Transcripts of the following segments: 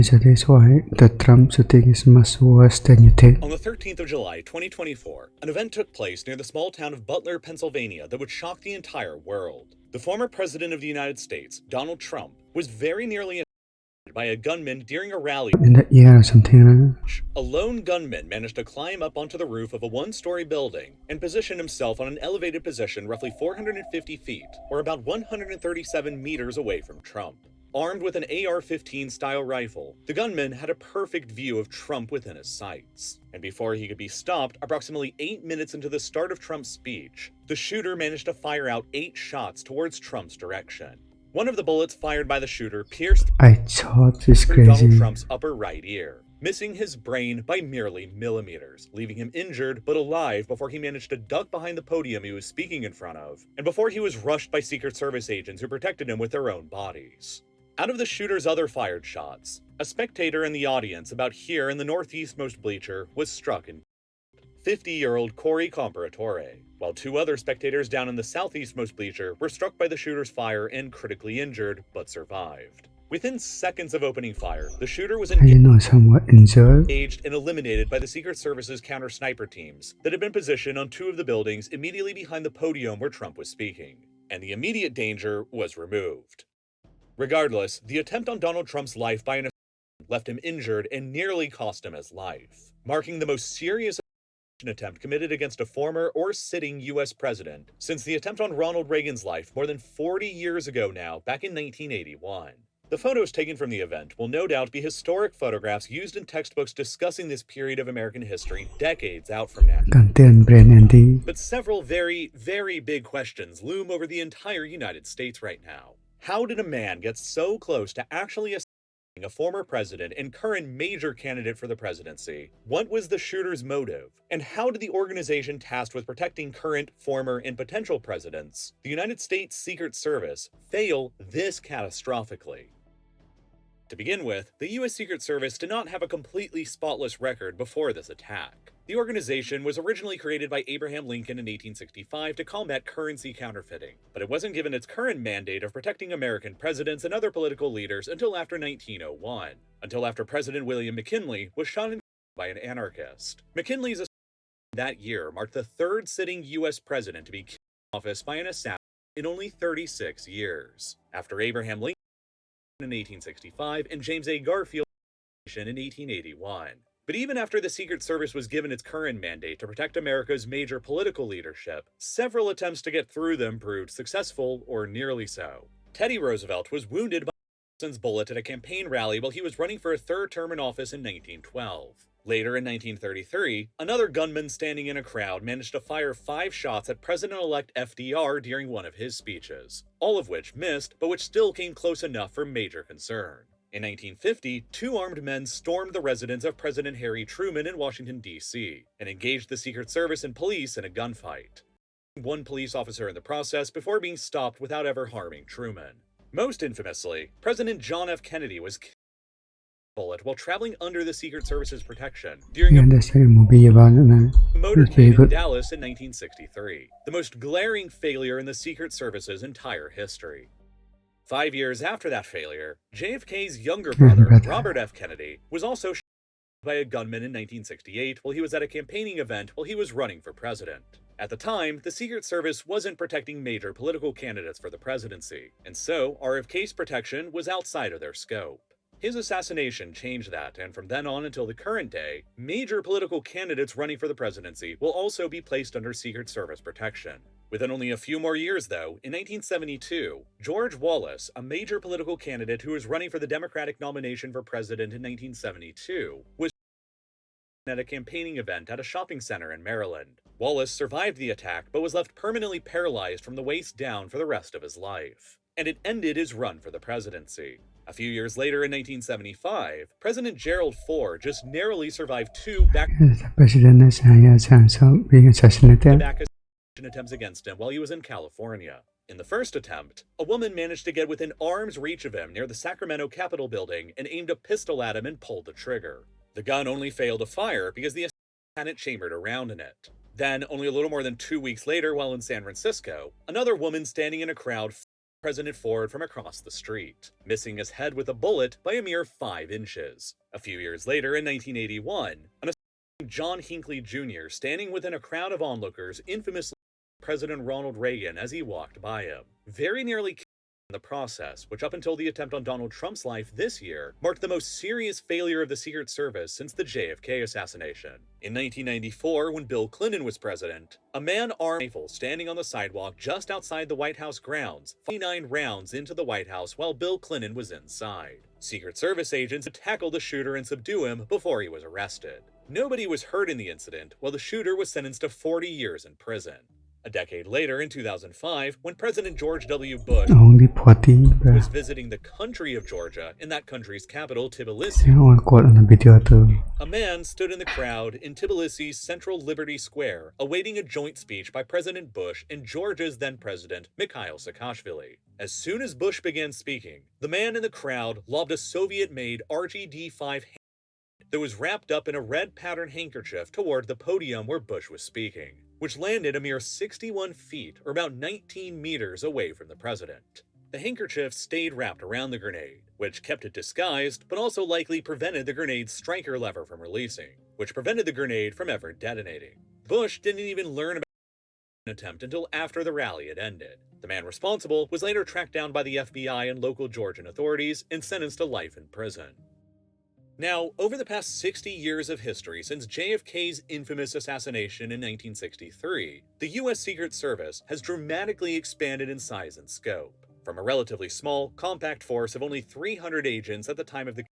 So that's why the Trump shooting is much worse than you think. On the 13th of July, 2024, an event took place near the small town of Butler, Pennsylvania that would shock the entire world. The former president of the United States, Donald Trump, was very nearly assassinated by a gunman during a rally. In the ear or something. A lone gunman managed to climb up onto the roof of a one-story building and position himself on an elevated position roughly 450 feet, or about 137 meters away from Trump. Armed with an AR-15 style rifle, the gunman had a perfect view of Trump within his sights. And before he could be stopped, approximately 8 minutes into the start of Trump's speech, the shooter managed to fire out 8 shots towards Trump's direction. One of the bullets fired by the shooter pierced through Donald Trump's upper right ear, missing his brain by merely millimeters, leaving him injured but alive before he managed to duck behind the podium he was speaking in front of, and before he was rushed by Secret Service agents who protected him with their own bodies. Out of the shooter's other fired shots, a spectator in the audience about here in the northeastmost bleacher was struck and 50-year-old Corey Comparatore, while 2 other spectators down in the southeastmost bleacher were struck by the shooter's fire and critically injured, but survived. Within seconds of opening fire, the shooter was somewhat injured, engaged and eliminated by the Secret Service's counter-sniper teams that had been positioned on 2 of the buildings immediately behind the podium where Trump was speaking, and the immediate danger was removed. Regardless, the attempt on Donald Trump's life by an assassin left him injured and nearly cost him his life, marking the most serious attempt committed against a former or sitting U.S. president since the attempt on Ronald Reagan's life more than 40 years ago now, back in 1981. The photos taken from the event will no doubt be historic photographs used in textbooks discussing this period of American history decades out from now. But several very, very big questions loom over the entire United States right now. How did a man get so close to actually assassinating a former president and current major candidate for the presidency? What was the shooter's motive? And how did the organization tasked with protecting current, former, and potential presidents, the United States Secret Service, fail this catastrophically? To begin with, the U.S. Secret Service did not have a completely spotless record before this attack. The organization was originally created by Abraham Lincoln in 1865 to combat currency counterfeiting, but it wasn't given its current mandate of protecting American presidents and other political leaders until after 1901, until after President William McKinley was shot by an anarchist. McKinley's assassination that year marked the 3rd sitting U.S. president to be killed in office by an assassin in only 36 years, after Abraham Lincoln in 1865 and James A. Garfield in 1881. But even after the Secret Service was given its current mandate to protect America's major political leadership, several attempts to get through them proved successful, or nearly so. Teddy Roosevelt was wounded by a bullet at a campaign rally while he was running for a 3rd term in office in 1912. Later in 1933, another gunman standing in a crowd managed to fire 5 shots at President-elect FDR during one of his speeches, all of which missed, but which still came close enough for major concern. In 1950, 2 armed men stormed the residence of President Harry Truman in Washington, D.C., and engaged the Secret Service and police in a gunfight. 1 police officer in the process before being stopped without ever harming Truman. Most infamously, President John F. Kennedy was killed by a bullet while traveling under the Secret Service's protection during a motorcade in Dallas in 1963, the most glaring failure in the Secret Service's entire history. 5 years after that failure, JFK's younger brother, Robert F. Kennedy, was also shot by a gunman in 1968 while he was at a campaigning event while he was running for president. At the time, the Secret Service wasn't protecting major political candidates for the presidency, and so RFK's protection was outside of their scope. His assassination changed that, and from then on until the current day, major political candidates running for the presidency will also be placed under Secret Service protection. Within only a few more years, though, in 1972, George Wallace, a major political candidate who was running for the Democratic nomination for president in 1972, was at a campaigning event at a shopping center in Maryland. Wallace survived the attack, but was left permanently paralyzed from the waist down for the rest of his life, and it ended his run for the presidency. A few years later, in 1975, President Gerald Ford just narrowly survived 2 back-to-back attempts against him while he was in California. In the first attempt, a woman managed to get within arm's reach of him near the Sacramento Capitol building and aimed a pistol at him and pulled the trigger. The gun only failed to fire because the assassin hadn't chambered a round in it. Then, only a little more than 2 weeks later, while in San Francisco, another woman standing in a crowd President Ford from across the street, missing his head with a bullet by a mere 5 inches. A few years later, in 1981, John Hinckley Jr., standing within a crowd of onlookers, infamously President Ronald Reagan as he walked by him, very nearly killed in the process, which up until the attempt on Donald Trump's life this year, marked the most serious failure of the Secret Service since the JFK assassination. In 1994, when Bill Clinton was president, a man armed with a rifle standing on the sidewalk just outside the White House grounds, 49 rounds into the White House while Bill Clinton was inside. Secret Service agents would tackle the shooter and subdue him before he was arrested. Nobody was hurt in the incident, while the shooter was sentenced to 40 years in prison. A decade later, in 2005, when President George W. Bush was visiting the country of Georgia in that country's capital, Tbilisi, a man stood in the crowd in Tbilisi's Central Liberty Square, awaiting a joint speech by President Bush and Georgia's then-president, Mikhail Saakashvili. As soon as Bush began speaking, the man in the crowd lobbed a Soviet-made RGD-5 that was wrapped up in a red patterned handkerchief toward the podium where Bush was speaking, which landed a mere 61 feet or about 19 meters away from the president. The handkerchief stayed wrapped around the grenade, which kept it disguised, but also likely prevented the grenade's striker lever from releasing, which prevented the grenade from ever detonating. Bush didn't even learn about the attempt until after the rally had ended. The man responsible was later tracked down by the FBI and local Georgian authorities and sentenced to life in prison. Now, over the past 60 years of history since JFK's infamous assassination in 1963, the U.S. Secret Service has dramatically expanded in size and scope. From a relatively small, compact force of only 300 agents at the time of the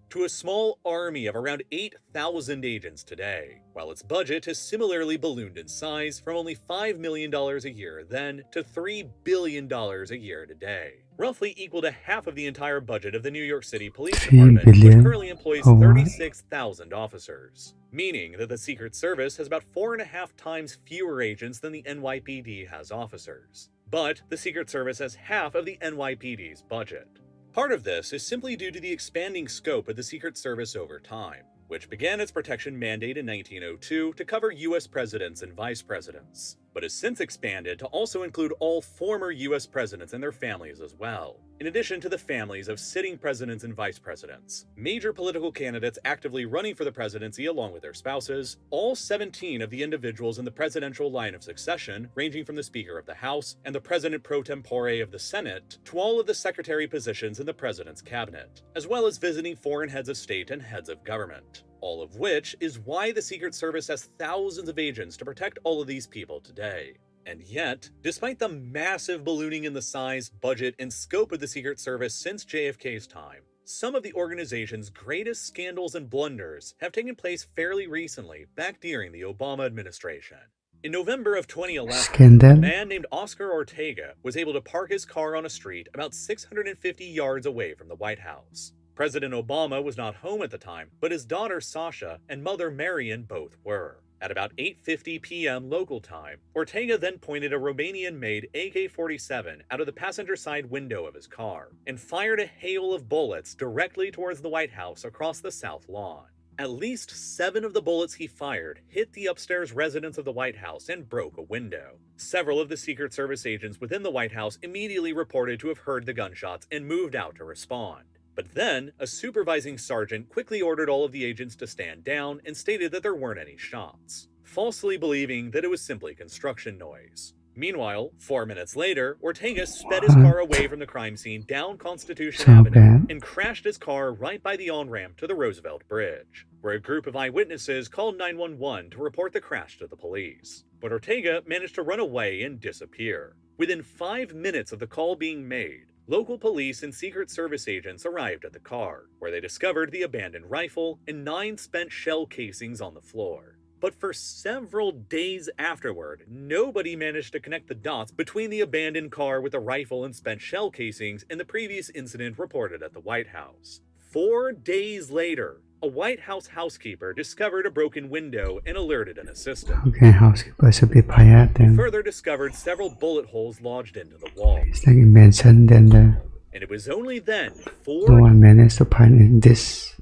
to a small army of around 8,000 agents today, while its budget has similarly ballooned in size from only $5 million a year then to $3 billion a year today, roughly equal to half of the entire budget of the New York City Police Department, which currently employs 36,000 officers, meaning that the Secret Service has about 4.5 times fewer agents than the NYPD has officers. But the Secret Service has half of the NYPD's budget. Part of this is simply due to the expanding scope of the Secret Service over time, which began its protection mandate in 1902 to cover U.S. presidents and vice presidents, but has since expanded to also include all former U.S. presidents and their families as well, in addition to the families of sitting presidents and vice presidents, major political candidates actively running for the presidency along with their spouses, all 17 of the individuals in the presidential line of succession, ranging from the Speaker of the House and the President pro tempore of the Senate, to all of the secretary positions in the president's cabinet, as well as visiting foreign heads of state and heads of government. All of which is why the Secret Service has thousands of agents to protect all of these people today. And yet, despite the massive ballooning in the size, budget, and scope of the Secret Service since JFK's time, some of the organization's greatest scandals and blunders have taken place fairly recently, back during the Obama administration. In November of 2011, a man named Oscar Ortega was able to park his car on a street about 650 yards away from the White House. President Obama was not home at the time, but his daughter Sasha and mother Marian both were. At about 8:50 p.m. local time, Ortega then pointed a Romanian-made AK-47 out of the passenger side window of his car and fired a hail of bullets directly towards the White House across the South Lawn. At least 7 of the bullets he fired hit the upstairs residence of the White House and broke a window. Several of the Secret Service agents within the White House immediately reported to have heard the gunshots and moved out to respond. But then, a supervising sergeant quickly ordered all of the agents to stand down and stated that there weren't any shots, falsely believing that it was simply construction noise. Meanwhile, 4 minutes later, Ortega sped his car away from the crime scene down Constitution Avenue and crashed his car right by the on-ramp to the Roosevelt Bridge, where a group of eyewitnesses called 911 to report the crash to the police. But Ortega managed to run away and disappear. Within 5 minutes of the call being made, local police and Secret Service agents arrived at the car, where they discovered the abandoned rifle and 9 spent shell casings on the floor. But for several days afterward, nobody managed to connect the dots between the abandoned car with the rifle and spent shell casings and the previous incident reported at the White House. 4 days later, a White House housekeeper discovered a broken window and alerted an assistant. Okay, housekeeper is a bit pious then. Further discovered several bullet holes lodged into the wall. It's like it mentioned then and it was only then, no one managed to find this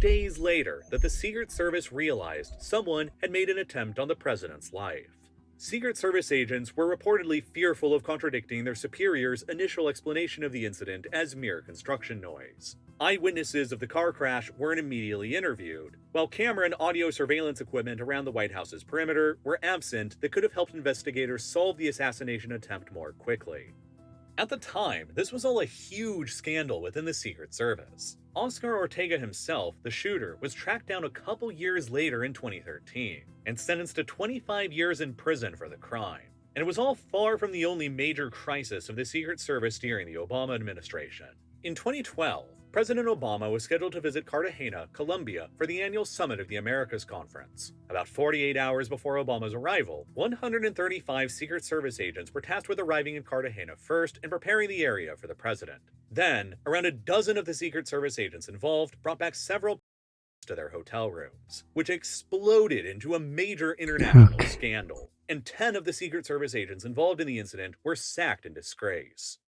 days later, that the Secret Service realized someone had made an attempt on the president's life. Secret Service agents were reportedly fearful of contradicting their superiors' initial explanation of the incident as mere construction noise. Eyewitnesses of the car crash weren't immediately interviewed, while camera and audio surveillance equipment around the White House's perimeter were absent that could have helped investigators solve the assassination attempt more quickly. At the time, this was all a huge scandal within the Secret Service. Oscar Ortega himself, the shooter, was tracked down a couple years later in 2013 and sentenced to 25 years in prison for the crime. And it was all far from the only major crisis of the Secret Service during the Obama administration. In 2012, President Obama was scheduled to visit Cartagena, Colombia, for the annual Summit of the Americas conference. About 48 hours before Obama's arrival, 135 Secret Service agents were tasked with arriving in Cartagena first and preparing the area for the president. Then, around a dozen of the Secret Service agents involved brought back several to their hotel rooms, which exploded into a major international scandal. And 10 of the Secret Service agents involved in the incident were sacked in disgrace.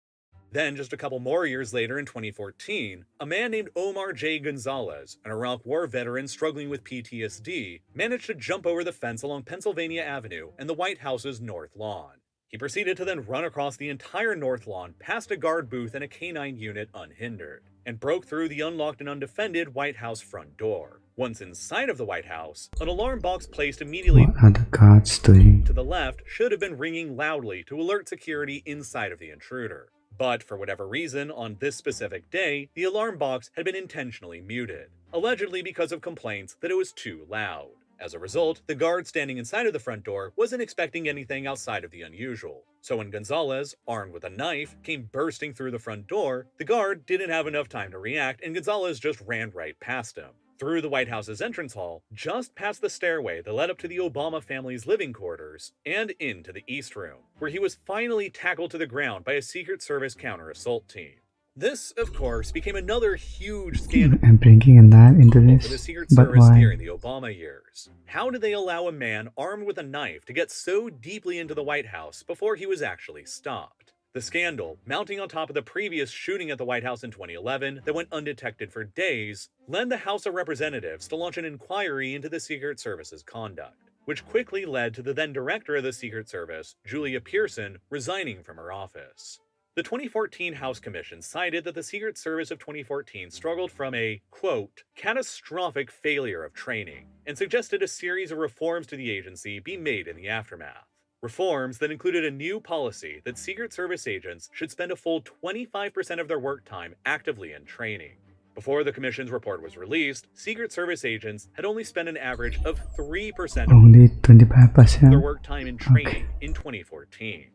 Then, just a couple more years later in 2014, a man named Omar J. Gonzalez, an Iraq War veteran struggling with PTSD, managed to jump over the fence along Pennsylvania Avenue and the White House's North Lawn. He proceeded to then run across the entire North Lawn past a guard booth and a canine unit unhindered, and broke through the unlocked and undefended White House front door. Once inside of the White House, an alarm box placed immediately What are the guards doing? to the left should have been ringing loudly to alert security inside of the intruder. But for whatever reason, on this specific day, the alarm box had been intentionally muted, allegedly because of complaints that it was too loud. As a result, the guard standing inside of the front door wasn't expecting anything outside of the unusual. So when Gonzalez, armed with a knife, came bursting through the front door, the guard didn't have enough time to react and Gonzalez just ran right past him. Through the White House's entrance hall, just past the stairway that led up to the Obama family's living quarters, and into the East Room, where he was finally tackled to the ground by a Secret Service counter-assault team. This, of course, became another huge scandal I'm bringing a knife into for the this, Secret but Service why? during the Obama years. How did they allow a man armed with a knife to get so deeply into the White House before he was actually stopped? The scandal, mounting on top of the previous shooting at the White House in 2011 that went undetected for days, led the House of Representatives to launch an inquiry into the Secret Service's conduct, which quickly led to the then director of the Secret Service, Julia Pearson, resigning from her office. The 2014 House Commission cited that the Secret Service of 2014 struggled from a, quote, catastrophic failure of training, and suggested a series of reforms to the agency be made in the aftermath. Reforms that included a new policy that Secret Service agents should spend a full 25% of their work time actively in training. Before the Commission's report was released, Secret Service agents had only spent an average of 3% of Only their 25%? work time in training in 2014.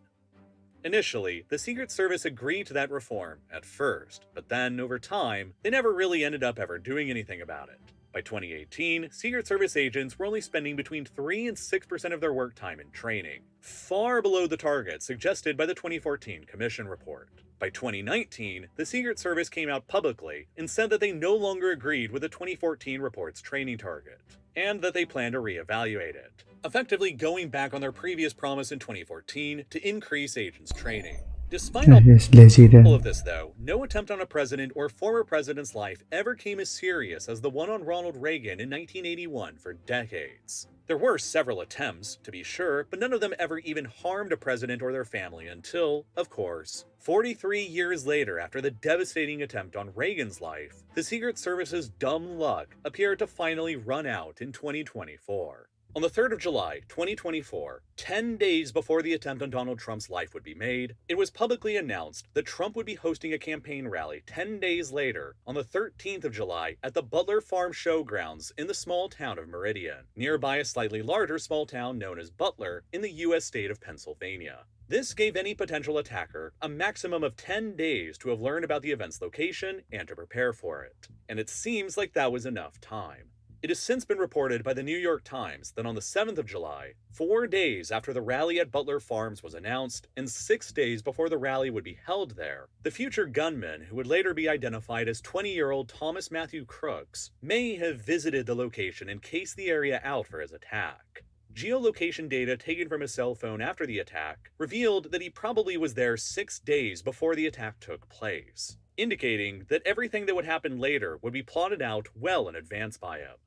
Initially, the Secret Service agreed to that reform at first, but then, over time, they never really ended up ever doing anything about it. By 2018, Secret Service agents were only spending between 3 and 6% of their work time in training, far below the target suggested by the 2014 Commission report. By 2019, the Secret Service came out publicly and said that they no longer agreed with the 2014 report's training target, and that they plan to reevaluate it, effectively going back on their previous promise in 2014 to increase agents' training. Despite That is lazy then. all of this, though, no attempt on a president or former president's life ever came as serious as the one on Ronald Reagan in 1981 for decades. There were several attempts, to be sure, but none of them ever even harmed a president or their family until, of course, 43 years later after the devastating attempt on Reagan's life, the Secret Service's dumb luck appeared to finally run out in 2024. On the 3rd of July, 2024, 10 days before the attempt on Donald Trump's life would be made, it was publicly announced that Trump would be hosting a campaign rally 10 days later, on the 13th of July, at the Butler Farm Showgrounds in the small town of Meridian, nearby a slightly larger small town known as Butler in the U.S. state of Pennsylvania. This gave any potential attacker a maximum of 10 days to have learned about the event's location and to prepare for it. And it seems like that was enough time. It has since been reported by the New York Times that on the 7th of July, 4 days after the rally at Butler Farms was announced, and 6 days before the rally would be held there, the future gunman, who would later be identified as 20-year-old Thomas Matthew Crooks, may have visited the location and cased the area out for his attack. Geolocation data taken from his cell phone after the attack revealed that he probably was there 6 days before the attack took place, indicating that everything that would happen later would be plotted out well in advance by him.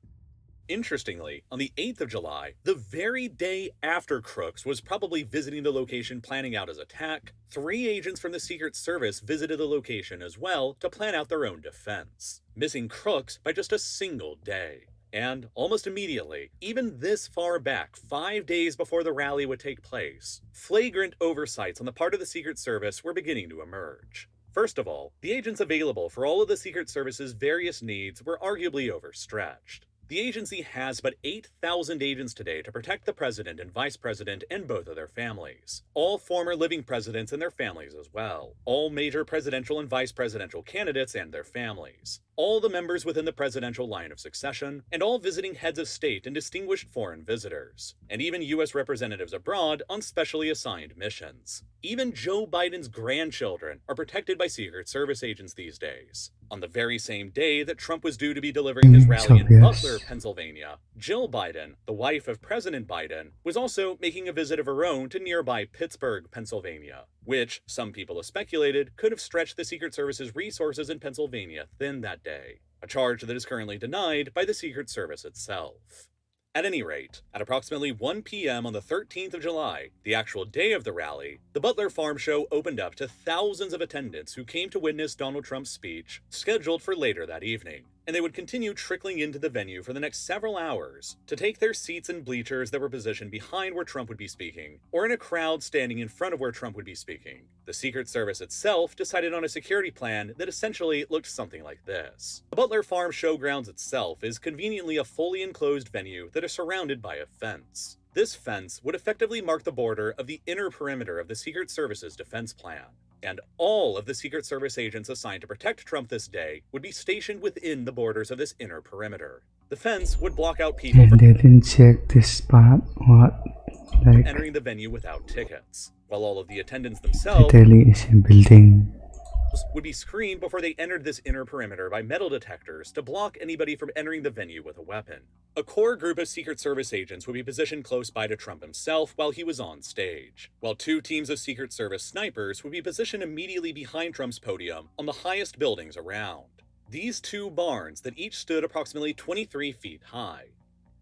Interestingly, on the 8th of July, the very day after Crooks was probably visiting the location planning out his attack, 3 agents from the Secret Service visited the location as well to plan out their own defense, missing Crooks by just a single day. And almost immediately, even this far back, 5 days before the rally would take place, flagrant oversights on the part of the Secret Service were beginning to emerge. First of all, the agents available for all of the Secret Service's various needs were arguably overstretched. The agency has but 8,000 agents today to protect the president and vice president and both of their families. All former living presidents and their families as well. All major presidential and vice presidential candidates and their families. All the members within the presidential line of succession, and all visiting heads of state and distinguished foreign visitors, and even U.S. representatives abroad on specially assigned missions. Even Joe Biden's grandchildren are protected by Secret Service agents these days. On the very same day that Trump was due to be delivering his rally in Butler, Pennsylvania, Jill Biden, the wife of President Biden, was also making a visit of her own to nearby Pittsburgh, Pennsylvania, which, some people have speculated, could have stretched the Secret Service's resources in Pennsylvania thin that day, a charge that is currently denied by the Secret Service itself. At any rate, at approximately 1 p.m. on the 13th of July, the actual day of the rally, the Butler Farm Show opened up to thousands of attendants who came to witness Donald Trump's speech, scheduled for later that evening, and they would continue trickling into the venue for the next several hours to take their seats in bleachers that were positioned behind where Trump would be speaking, or in a crowd standing in front of where Trump would be speaking. The Secret Service itself decided on a security plan that essentially looked something like this. The Butler Farm Showgrounds itself is conveniently a fully enclosed venue that is surrounded by a fence. This fence would effectively mark the border of the inner perimeter of the Secret Service's defense plan. And all of the Secret Service agents assigned to protect Trump this day would be stationed within the borders of this inner perimeter. The fence would block out people And from they didn't check this part, what, like, entering the venue without tickets, while all of the attendants the themselves Delhi is a building. would be screened before they entered this inner perimeter by metal detectors to block anybody from entering the venue with a weapon. A core group of Secret Service agents would be positioned close by to Trump himself while he was on stage, while 2 teams of Secret Service snipers would be positioned immediately behind Trump's podium on the highest buildings around. These 2 barns that each stood approximately 23 feet high.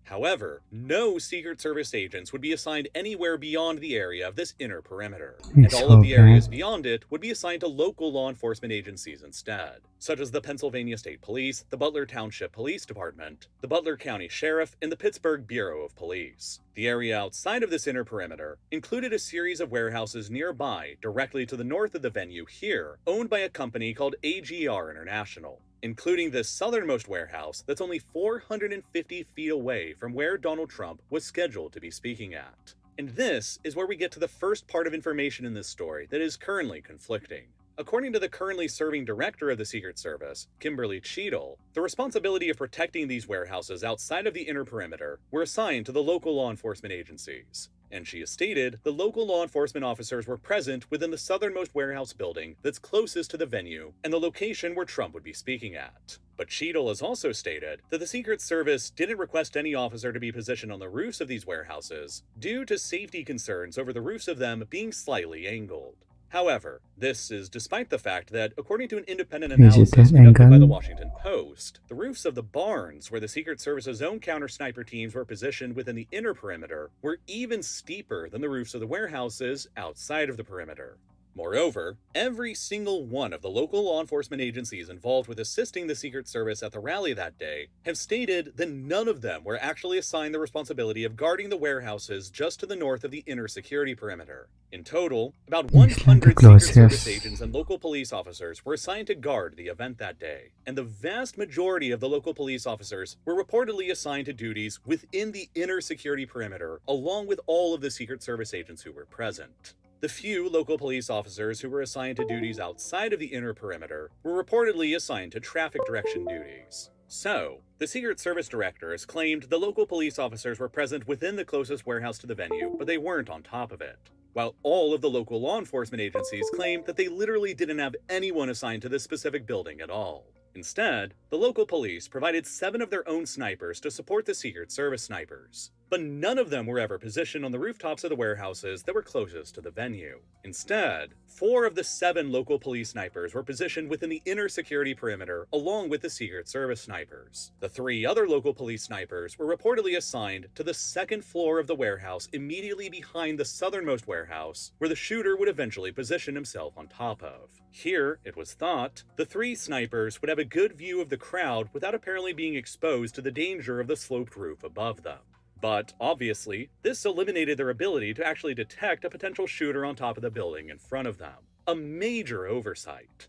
However, no Secret Service agents would be assigned anywhere beyond the area of this inner perimeter, and all of the areas beyond it would be assigned to local law enforcement agencies instead, such as the Pennsylvania State Police, the Butler Township Police Department, the Butler County Sheriff, and the Pittsburgh Bureau of Police. The area outside of this inner perimeter included a series of warehouses nearby, directly to the north of the venue here, owned by a company called AGR International, including this southernmost warehouse that's only 450 feet away from where Donald Trump was scheduled to be speaking at. And this is where we get to the first part of information in this story that is currently conflicting. According to the currently serving director of the Secret Service, Kimberly Cheadle, the responsibility of protecting these warehouses outside of the inner perimeter were assigned to the local law enforcement agencies. And she has stated the local law enforcement officers were present within the southernmost warehouse building that's closest to the venue and the location where Trump would be speaking at. But Cheadle has also stated that the Secret Service didn't request any officer to be positioned on the roofs of these warehouses due to safety concerns over the roofs of them being slightly angled. However, this is despite the fact that, according to an independent analysis conducted by the Washington Post, the roofs of the barns where the Secret Service's own counter-sniper teams were positioned within the inner perimeter were even steeper than the roofs of the warehouses outside of the perimeter. Moreover, every single one of the local law enforcement agencies involved with assisting the Secret Service at the rally that day have stated that none of them were actually assigned the responsibility of guarding the warehouses just to the north of the inner security perimeter. In total, about 100 Secret Service agents and local police officers were assigned to guard the event that day, and the vast majority of the local police officers were reportedly assigned to duties within the inner security perimeter, along with all of the Secret Service agents who were present. The few local police officers who were assigned to duties outside of the inner perimeter were reportedly assigned to traffic direction duties. So, the Secret Service director has claimed the local police officers were present within the closest warehouse to the venue, but they weren't on top of it. While all of the local law enforcement agencies claim that they literally didn't have anyone assigned to this specific building at all. Instead, the local police provided 7 of their own snipers to support the Secret Service snipers. but none of them were ever positioned on the rooftops of the warehouses that were closest to the venue. Instead, 4 of the 7 local police snipers were positioned within the inner security perimeter along with the Secret Service snipers. The 3 other local police snipers were reportedly assigned to the second floor of the warehouse immediately behind the southernmost warehouse, where the shooter would eventually position himself on top of. Here, it was thought, the 3 snipers would have a good view of the crowd without apparently being exposed to the danger of the sloped roof above them. But, obviously, this eliminated their ability to actually detect a potential shooter on top of the building in front of them. A major oversight.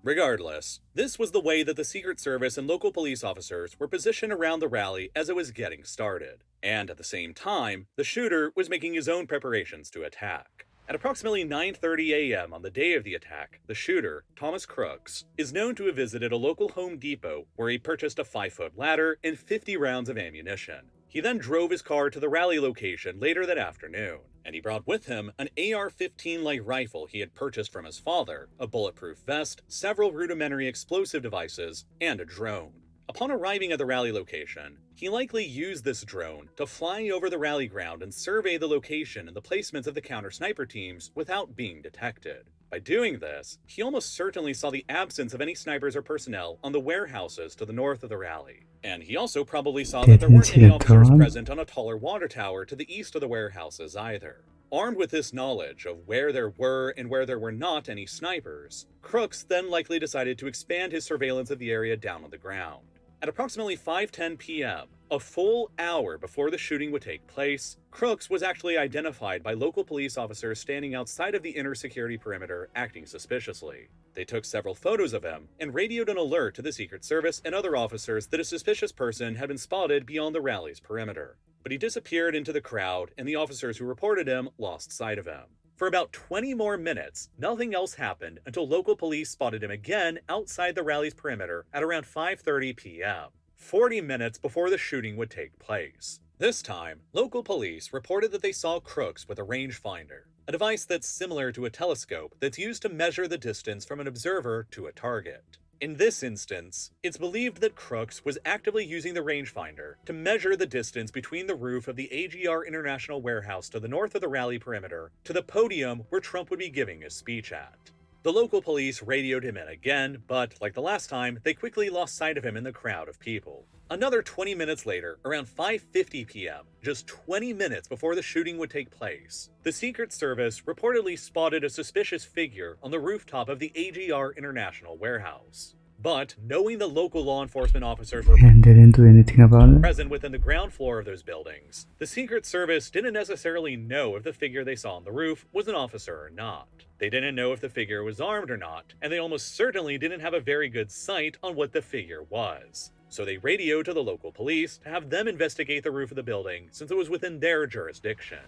Regardless, this was the way that the Secret Service and local police officers were positioned around the rally as it was getting started. And at the same time, the shooter was making his own preparations to attack. At approximately 9:30 a.m. on the day of the attack, the shooter, Thomas Crooks, is known to have visited a local Home Depot where he purchased a 5-foot ladder and 50 rounds of ammunition. He then drove his car to the rally location later that afternoon, and he brought with him an AR-15 light rifle he had purchased from his father, a bulletproof vest, several rudimentary explosive devices, and a drone. Upon arriving at the rally location, he likely used this drone to fly over the rally ground and survey the location and the placements of the counter-sniper teams without being detected. By doing this, he almost certainly saw the absence of any snipers or personnel on the warehouses to the north of the rally. And he also probably saw that there weren't any officers present on a taller water tower to the east of the warehouses either. Armed with this knowledge of where there were and where there were not any snipers, Crooks then likely decided to expand his surveillance of the area down on the ground. At approximately 5:10 p.m., a full hour before the shooting would take place, Crooks was actually identified by local police officers standing outside of the inner security perimeter acting suspiciously. They took several photos of him and radioed an alert to the Secret Service and other officers that a suspicious person had been spotted beyond the rally's perimeter. But he disappeared into the crowd, and the officers who reported him lost sight of him. For about 20 more minutes, nothing else happened until local police spotted him again outside the rally's perimeter at around 5:30 p.m., 40 minutes before the shooting would take place. This time, local police reported that they saw Crooks with a rangefinder, a device that's similar to a telescope that's used to measure the distance from an observer to a target. In this instance, it's believed that Crooks was actively using the rangefinder to measure the distance between the roof of the AGR International Warehouse to the north of the rally perimeter to the podium where Trump would be giving his speech at. The local police radioed him in again, but like the last time, they quickly lost sight of him in the crowd of people. Another 20 minutes later, around 5:50 p.m., just 20 minutes before the shooting would take place, the Secret Service reportedly spotted a suspicious figure on the rooftop of the AGR International Warehouse. But knowing the local law enforcement officers were And they didn't do anything about it. present within the ground floor of those buildings, the Secret Service didn't necessarily know if the figure they saw on the roof was an officer or not. They didn't know if the figure was armed or not, and they almost certainly didn't have a very good sight on what the figure was. So they radioed to the local police to have them investigate the roof of the building since it was within their jurisdiction.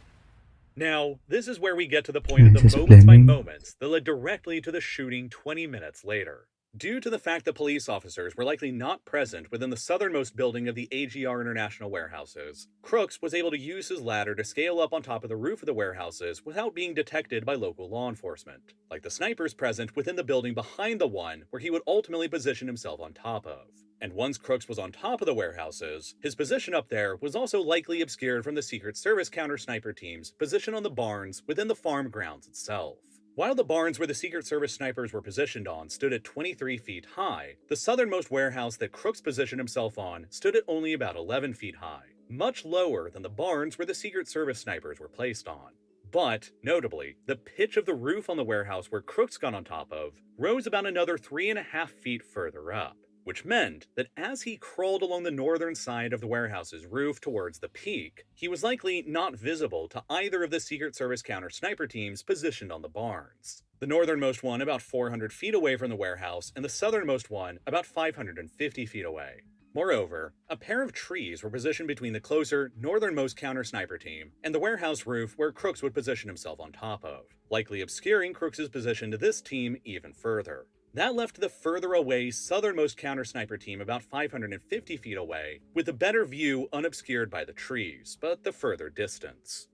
Now, this is where we get to the point of the Just moments by blaming. moments that led directly to the shooting 20 minutes later. Due to the fact that police officers were likely not present within the southernmost building of the AGR International warehouses, Crooks was able to use his ladder to scale up on top of the roof of the warehouses without being detected by local law enforcement, like the snipers present within the building behind the one where he would ultimately position himself on top of. And once Crooks was on top of the warehouses, his position up there was also likely obscured from the Secret Service counter-sniper team's position on the barns within the farm grounds itself. While the barns where the Secret Service snipers were positioned on stood at 23 feet high, the southernmost warehouse that Crooks positioned himself on stood at only about 11 feet high, much lower than the barns where the Secret Service snipers were placed on. But, notably, the pitch of the roof on the warehouse where Crooks got on top of rose about another 3.5 feet further up, which meant that as he crawled along the northern side of the warehouse's roof towards the peak, he was likely not visible to either of the Secret Service counter-sniper teams positioned on the barns. The northernmost one about 400 feet away from the warehouse, and the southernmost one about 550 feet away. Moreover, a pair of trees were positioned between the closer, northernmost counter-sniper team and the warehouse roof where Crooks would position himself on top of, likely obscuring Crooks' position to this team even further. That left the further away southernmost counter-sniper team about 550 feet away, with a better view unobscured by the trees, but the further distance.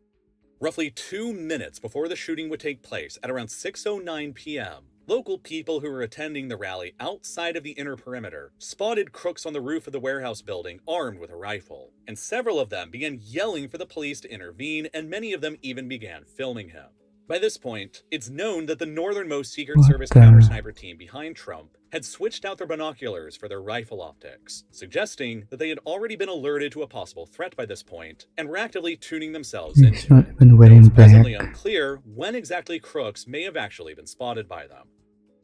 Roughly 2 minutes before the shooting would take place at around 6:09 p.m., Local people who were attending the rally outside of the inner perimeter spotted crooks on the roof of the warehouse building armed with a rifle, and several of them began yelling for the police to intervene, and many of them even began filming him. By this point, it's known that the northernmost Secret Service counter-sniper team behind Trump had switched out their binoculars for their rifle optics, suggesting that they had already been alerted to a possible threat by this point and were actively tuning themselves He's into not it. even Though wearing it's presently black. unclear when exactly crooks may have actually been spotted by them.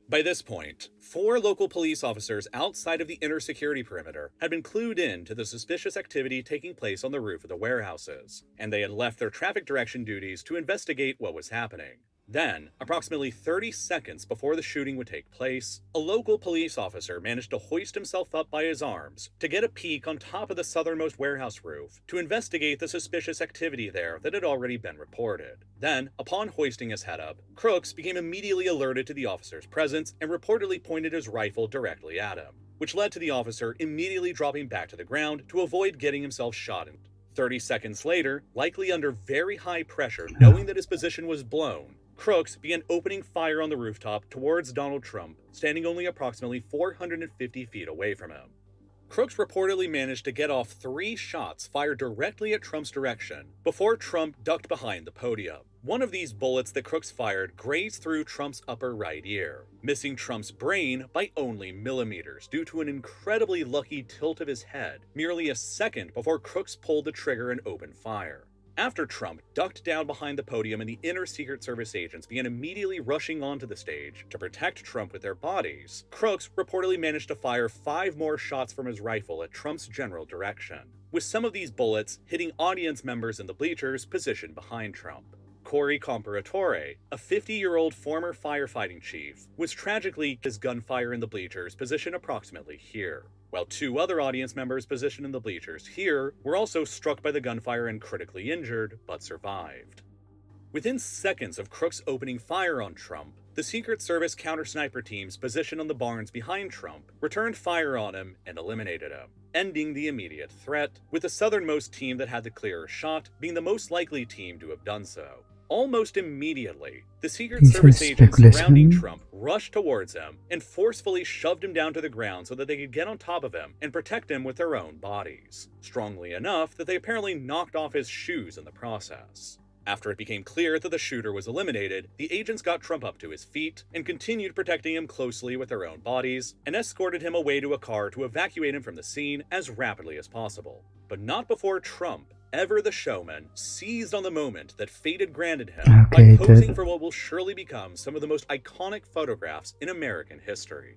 By this point, 4 local police officers outside of the inner security perimeter had been clued in to the suspicious activity taking place on the roof of the warehouses, and they had left their traffic direction duties to investigate what was happening. Then, approximately 30 seconds before the shooting would take place, a local police officer managed to hoist himself up by his arms to get a peek on top of the southernmost warehouse roof to investigate the suspicious activity there that had already been reported. Then, upon hoisting his head up, Crooks became immediately alerted to the officer's presence and reportedly pointed his rifle directly at him, which led to the officer immediately dropping back to the ground to avoid getting himself shot. 30 seconds later, likely under very high pressure, knowing that his position was blown, Crooks began opening fire on the rooftop towards Donald Trump, standing only approximately 450 feet away from him. Crooks reportedly managed to get off 3 shots fired directly at Trump's direction before Trump ducked behind the podium. One of these bullets that Crooks fired grazed through Trump's upper right ear, missing Trump's brain by only millimeters due to an incredibly lucky tilt of his head, merely a second before Crooks pulled the trigger and opened fire. After Trump ducked down behind the podium and the inner Secret Service agents began immediately rushing onto the stage to protect Trump with their bodies, Crooks reportedly managed to fire 5 more shots from his rifle at Trump's general direction, with some of these bullets hitting audience members in the bleachers positioned behind Trump. Corey Comparatore, a 50-year-old former firefighting chief, was tragically his gunfire in the bleachers positioned approximately here, while 2 other audience members positioned in the bleachers here were also struck by the gunfire and critically injured, but survived. Within seconds of Crooks opening fire on Trump, the Secret Service counter-sniper teams positioned on the barns behind Trump returned fire on him and eliminated him, ending the immediate threat, with the southernmost team that had the clearer shot being the most likely team to have done so. Almost immediately, the Secret Service agents surrounding Trump rushed towards him and forcefully shoved him down to the ground so that they could get on top of him and protect him with their own bodies, strongly enough that they apparently knocked off his shoes in the process. After it became clear that the shooter was eliminated, the agents got Trump up to his feet and continued protecting him closely with their own bodies and escorted him away to a car to evacuate him from the scene as rapidly as possible. But not before Trump, ever the showman, seized on the moment that fate had granted him by posing for what will surely become some of the most iconic photographs in American history.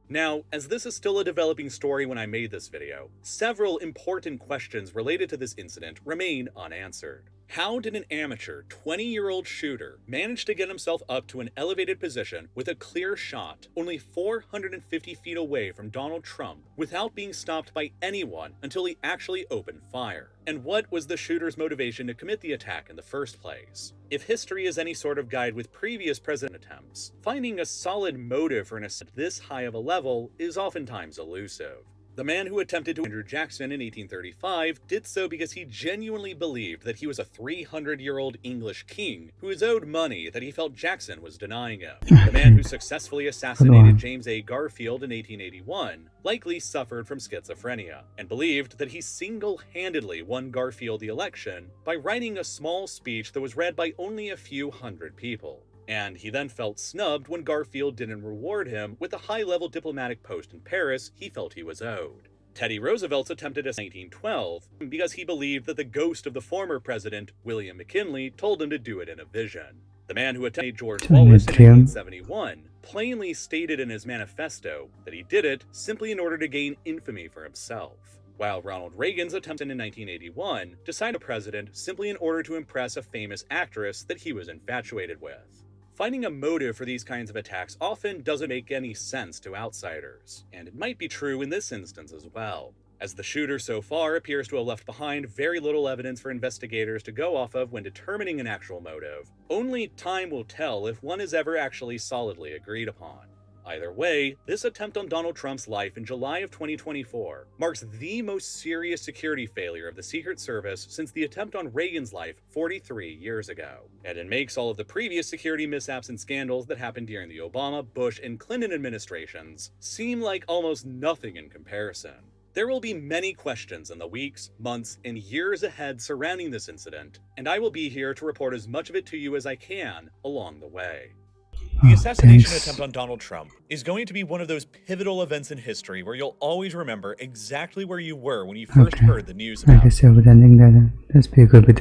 Now, as this is still a developing story when I made this video, several important questions related to this incident remain unanswered. How did an amateur 20-year-old shooter manage to get himself up to an elevated position with a clear shot only 450 feet away from Donald Trump without being stopped by anyone until he actually opened fire? And what was the shooter's motivation to commit the attack in the first place? If history is any sort of guide with previous president attempts, finding a solid motive for an assault this high of a level is oftentimes elusive. The man who attempted to Andrew Jackson in 1835 did so because he genuinely believed that he was a 300-year-old English king who was owed money that he felt Jackson was denying him. The man who successfully assassinated James A. Garfield in 1881 likely suffered from schizophrenia and believed that he single-handedly won Garfield the election by writing a small speech that was read by only a few hundred people. And he then felt snubbed when Garfield didn't reward him with the high-level diplomatic post in Paris he felt he was owed. Teddy Roosevelt's attempted in 1912 because he believed that the ghost of the former president, William McKinley, told him to do it in a vision. The man who attempted George Wallace in 1871 plainly stated in his manifesto that he did it simply in order to gain infamy for himself, while Ronald Reagan's attempt in 1981 decided a president simply in order to impress a famous actress that he was infatuated with. Finding a motive for these kinds of attacks often doesn't make any sense to outsiders, and it might be true in this instance as well, as the shooter so far appears to have left behind very little evidence for investigators to go off of when determining an actual motive. Only time will tell if one is ever actually solidly agreed upon. Either way, this attempt on Donald Trump's life in July of 2024 marks the most serious security failure of the Secret Service since the attempt on Reagan's life 43 years ago. And it makes all of the previous security mishaps and scandals that happened during the Obama, Bush, and Clinton administrations seem like almost nothing in comparison. There will be many questions in the weeks, months, and years ahead surrounding this incident, and I will be here to report as much of it to you as I can along the way. The assassination Thanks. attempt on Donald Trump is going to be one of those pivotal events in history where you'll always remember exactly where you were when you first Okay. heard the news I about it. guess I would ending that. Let's be a good bit